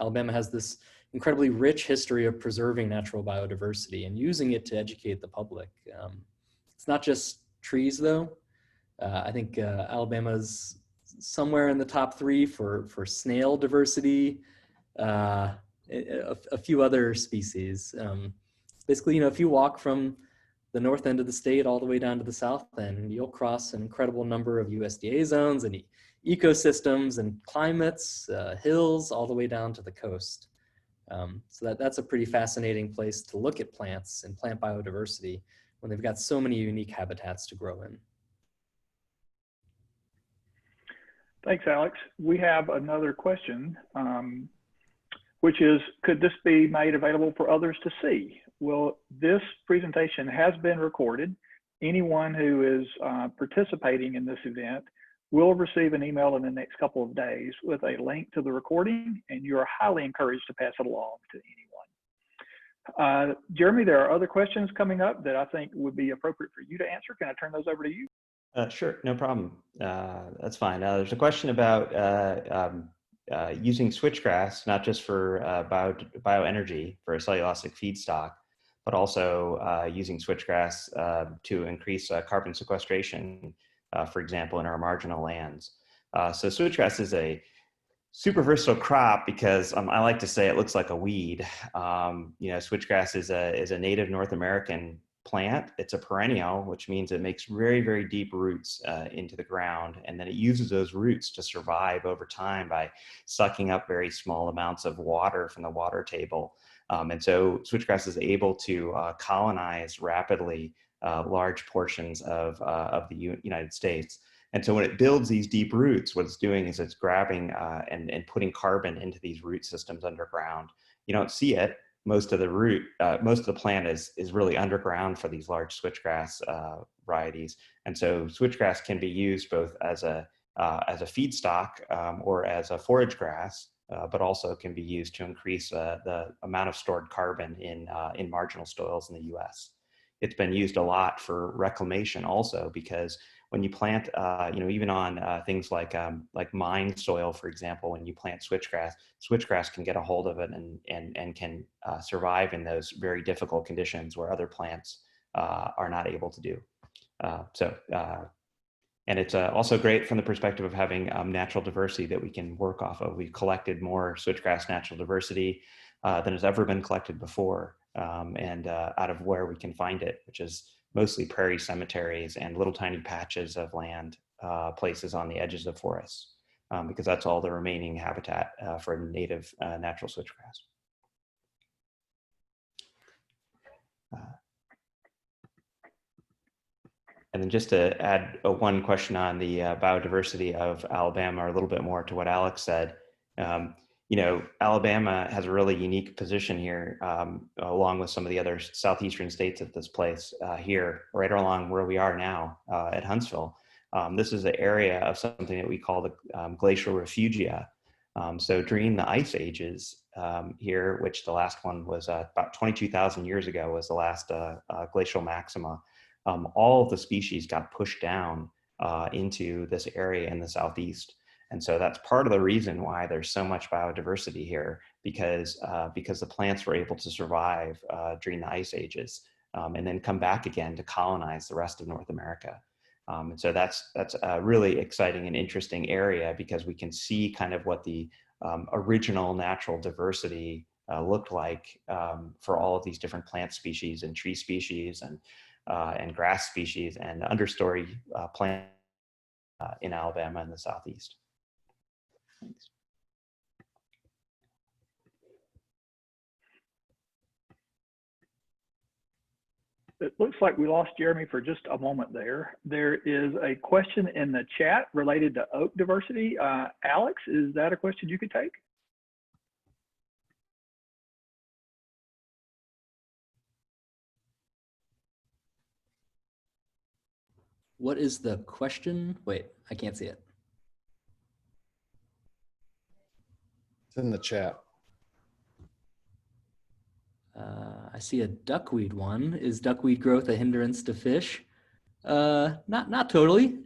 Alabama has this incredibly rich history of preserving natural biodiversity and using it to educate the public. It's not just trees though. I think Alabama's somewhere in the top 3 for snail diversity, a few other species. Basically, if you walk from the north end of the state all the way down to the south end, you'll cross an incredible number of USDA zones and ecosystems and climates, hills, all the way down to the coast. So that's a pretty fascinating place to look at plants and plant biodiversity when they've got so many unique habitats to grow in. Thanks, Alex. We have another question, which is, could this be made available for others to see? Well, this presentation has been recorded. Anyone who is participating in this event will receive an email in the next couple of days with a link to the recording, and you are highly encouraged to pass it along to anyone. Jeremy, there are other questions coming up that I think would be appropriate for you to answer. Can I turn those over to you? Sure, no problem. That's fine. There's a question about using switchgrass, not just for bioenergy for a cellulosic feedstock, but also using switchgrass to increase carbon sequestration, for example, in our marginal lands. So switchgrass is a super versatile crop because I like to say it looks like a weed. Switchgrass is a native North American plant. It's a perennial, which means it makes very, very deep roots into the ground. And then it uses those roots to survive over time by sucking up very small amounts of water from the water table. And so switchgrass is able to colonize rapidly large portions of the United States. And so when it builds these deep roots, what it's doing is it's grabbing and putting carbon into these root systems underground. You don't see it. Most of the plant is really underground for these large switchgrass varieties. And so switchgrass can be used both as a feedstock or as a forage grass, but also can be used to increase the amount of stored carbon in marginal soils in the U.S. It's been used a lot for reclamation also, because when you plant, even on things like mine soil, for example, when you plant switchgrass can get a hold of it and can survive in those very difficult conditions where other plants are not able to do. And it's also great from the perspective of having natural diversity that we can work off of. We've collected more switchgrass natural diversity than has ever been collected before, and out of where we can find it, which is mostly prairie cemeteries and little tiny patches of land, places on the edges of forests, because that's all the remaining habitat for native natural switchgrass. And then just to add one question on the biodiversity of Alabama, or a little bit more to what Alex said, You know, Alabama has a really unique position here, along with some of the other southeastern states at this place here, right along where we are now at Huntsville. This is an area of something that we call the glacial refugia. So during the ice ages here, which the last one was about 22,000 years ago, was the last glacial maxima, all of the species got pushed down into this area in the southeast. And so that's part of the reason why there's so much biodiversity here, because the plants were able to survive during the ice ages and then come back again to colonize the rest of North America. And so that's a really exciting and interesting area, because we can see kind of what the original natural diversity looked like for all of these different plant species and tree species and grass species and understory plant in Alabama and the southeast. Thanks. It looks like we lost Jeremy for just a moment there. There is a question in the chat related to oak diversity. Alex, is that a question you could take? What is the question? Wait, I can't see it. It's in the chat. I see a duckweed one. Is duckweed growth a hindrance to fish? Not totally.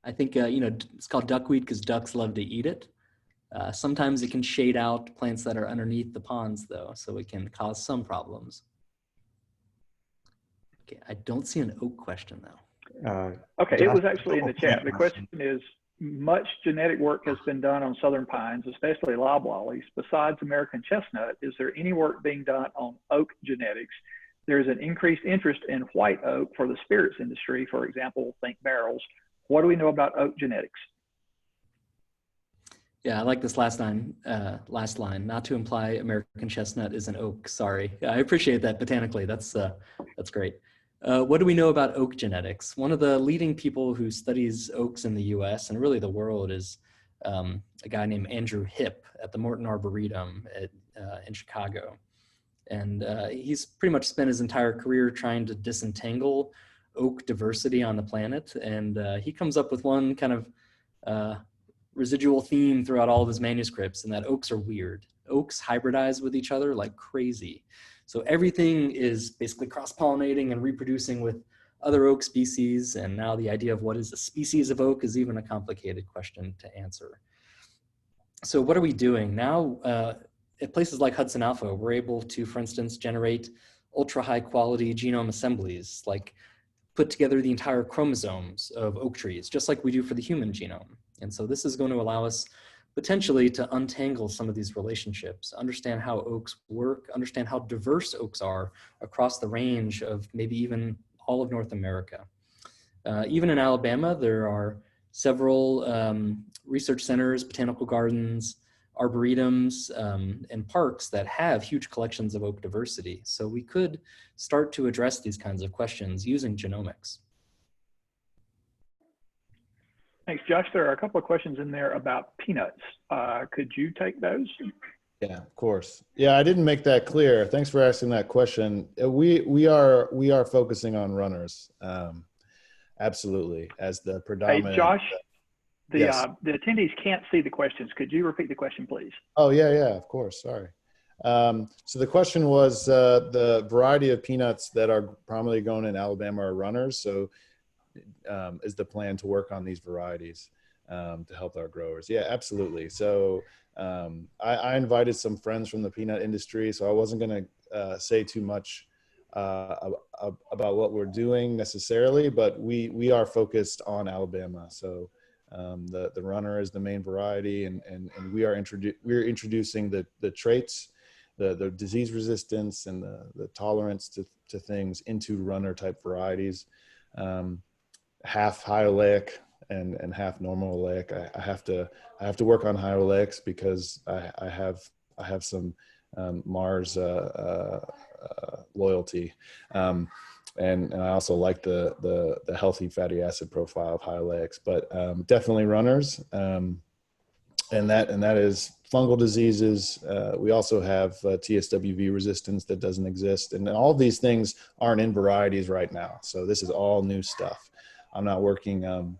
I think, you know, it's called duckweed because ducks love to eat it. Sometimes it can shade out plants that are underneath the ponds though, so it can cause some problems. Okay, I don't see an oak question though. Okay, it was actually in the chat. The question is, much genetic work has been done on southern pines, especially loblollies. Besides American chestnut, is there any work being done on oak genetics? There's an increased interest in white oak for the spirits industry, for example, think barrels. What do we know about oak genetics? Yeah, I like this last line, not to imply American chestnut is an oak, sorry. I appreciate that botanically, that's great. What do we know about oak genetics? One of the leading people who studies oaks in the US and really the world is a guy named Andrew Hipp at the Morton Arboretum in Chicago. And he's pretty much spent his entire career trying to disentangle oak diversity on the planet. And he comes up with one kind of residual theme throughout all of his manuscripts, and that oaks are weird. Oaks hybridize with each other like crazy. So everything is basically cross-pollinating and reproducing with other oak species. And now the idea of what is a species of oak is even a complicated question to answer. So what are we doing? Now, at places like Hudson Alpha, we're able to, for instance, generate ultra high quality genome assemblies, like put together the entire chromosomes of oak trees, just like we do for the human genome. And so this is going to allow us potentially to untangle some of these relationships, understand how oaks work, understand how diverse oaks are across the range of maybe even all of North America. Even in Alabama, there are several research centers, botanical gardens, arboretums, and parks that have huge collections of oak diversity. So we could start to address these kinds of questions using genomics. Thanks, Josh. There are a couple of questions in there about peanuts. Could you take those? Yeah, of course. Yeah, I didn't make that clear. Thanks for asking that question. We are focusing on runners, absolutely, as the predominant. Hey, Josh, yes. The attendees can't see the questions. Could you repeat the question, please? Oh, yeah, of course. Sorry. So the question was the variety of peanuts that are prominently grown in Alabama are runners. So is the plan to work on these varieties to help our growers? Yeah, absolutely. So I invited some friends from the peanut industry, so I wasn't going to say too much about what we're doing necessarily, but we are focused on Alabama. So the runner is the main variety, and we're introducing the traits, the disease resistance and the tolerance to things into runner type varieties. Half high oleic and half normal oleic. I have to work on high oleics because I have some Mars loyalty, and I also like the healthy fatty acid profile of high oleics. But definitely runners. and that is fungal diseases. We also have TSWV resistance that doesn't exist, and all of these things aren't in varieties right now. So this is all new stuff. I'm not working.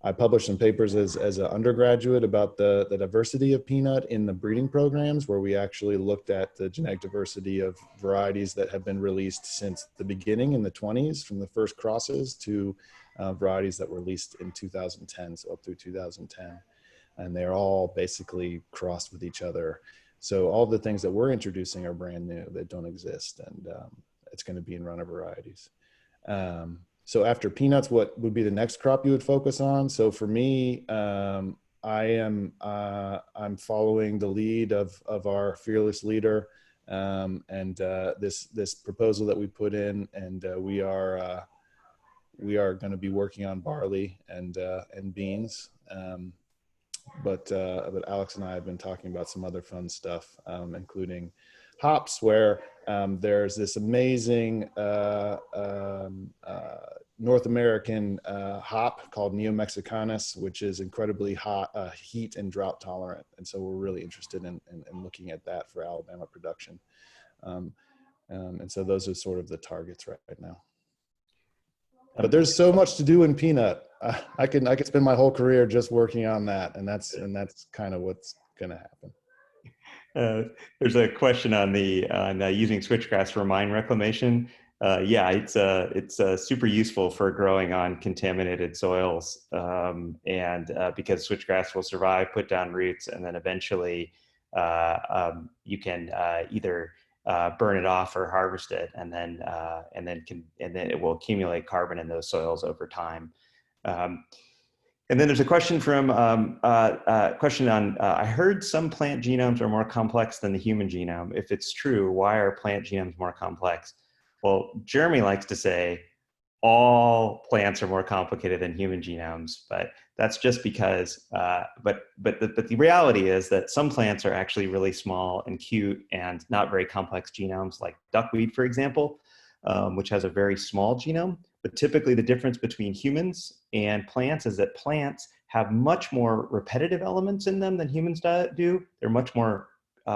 I published some papers as an undergraduate about the diversity of peanut in the breeding programs, where we actually looked at the genetic diversity of varieties that have been released since the beginning in the 20s, from the first crosses to varieties that were released in 2010, so up through 2010. And they're all basically crossed with each other. So all the things that we're introducing are brand new, that don't exist, and it's going to be in runner varieties. So after peanuts, what would be the next crop you would focus on? So for me, I'm following the lead of our fearless leader, and this proposal that we put in, and we are going to be working on barley and beans. But Alex and I have been talking about some other fun stuff, including hops, where there's this amazing North American hop called Neo-Mexicanus, which is incredibly hot, heat and drought tolerant. And so we're really interested in looking at that for Alabama production. And so those are sort of the targets right now. But there's so much to do in peanut. I could spend my whole career just working on that, and that's kind of what's going to happen. There's a question on using switchgrass for mine reclamation. Yeah, it's super useful for growing on contaminated soils, and because switchgrass will survive, put down roots, and then eventually you can either burn it off or harvest it, and then it will accumulate carbon in those soils over time. And then there's a question from I heard some plant genomes are more complex than the human genome. If it's true, why are plant genomes more complex? Well, Jeremy likes to say all plants are more complicated than human genomes, but that's just because, but the reality is that some plants are actually really small and cute and not very complex genomes, like duckweed, for example, which has a very small genome. But typically the difference between humans and plants is that plants have much more repetitive elements in them than humans do. They're much more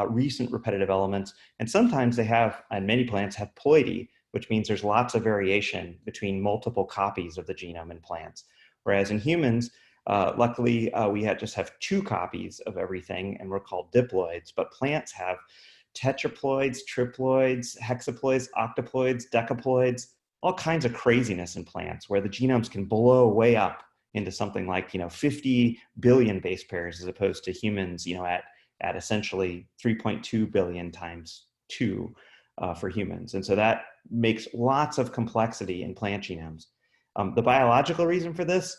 recent repetitive elements. And sometimes they have, and many plants have ploidy, which means there's lots of variation between multiple copies of the genome in plants. Whereas in humans, luckily, we just have 2 copies of everything, and we're called diploids. But plants have tetraploids, triploids, hexaploids, octoploids, decaploids, all kinds of craziness in plants, where the genomes can blow way up into something like 50 billion base pairs, as opposed to humans, at essentially 3.2 billion times 2 for humans. And so that makes lots of complexity in plant genomes. The biological reason for this,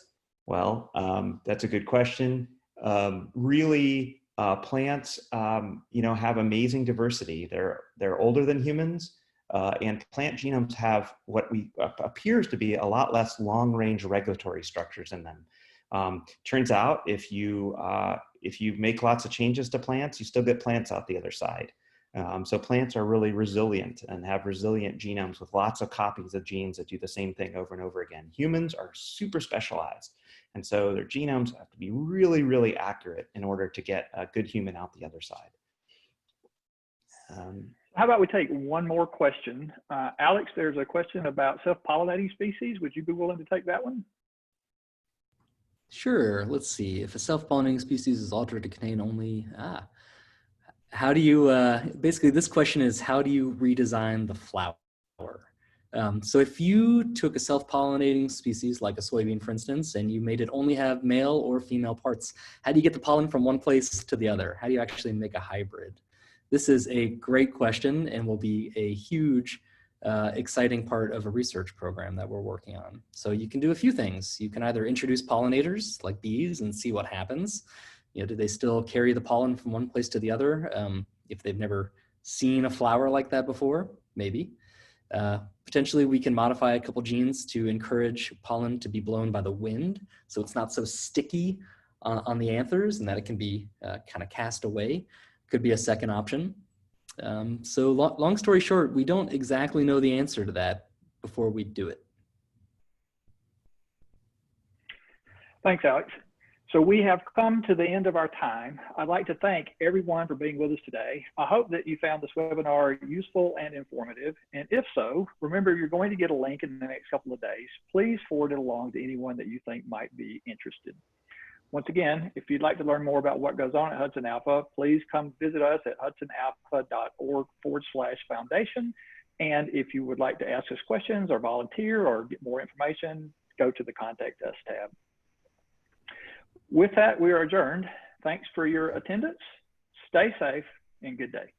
well, that's a good question. Really, plants, have amazing diversity. They're older than humans, and plant genomes have what appears to be a lot less long-range regulatory structures in them. Turns out, if you make lots of changes to plants, you still get plants out the other side. So plants are really resilient and have resilient genomes with lots of copies of genes that do the same thing over and over again. Humans are super specialized, and so their genomes have to be really, really accurate in order to get a good human out the other side. How about we take one more question? Alex, there's a question about self-pollinating species. Would you be willing to take that one? Sure. Let's see. If a self-pollinating species is altered to contain only, how do you, basically this question is, how do you redesign the flower? So if you took a self-pollinating species like a soybean, for instance, and you made it only have male or female parts, how do you get the pollen from one place to the other? How do you actually make a hybrid? This is a great question and will be a huge, exciting part of a research program that we're working on. So you can do a few things. You can either introduce pollinators like bees and see what happens. Do they still carry the pollen from one place to the other? If they've never seen a flower like that before, maybe. Potentially we can modify a couple genes to encourage pollen to be blown by the wind, so it's not so sticky on the anthers and that it can be kind of cast away. Could be a second option. So long story short, we don't exactly know the answer to that before we do it. Thanks, Alex. So we have come to the end of our time. I'd like to thank everyone for being with us today. I hope that you found this webinar useful and informative. And if so, remember you're going to get a link in the next couple of days. Please forward it along to anyone that you think might be interested. Once again, if you'd like to learn more about what goes on at Hudson Alpha, please come visit us at hudsonalpha.org/foundation. And if you would like to ask us questions or volunteer or get more information, go to the Contact Us tab. With that, we are adjourned. Thanks for your attendance. Stay safe and good day.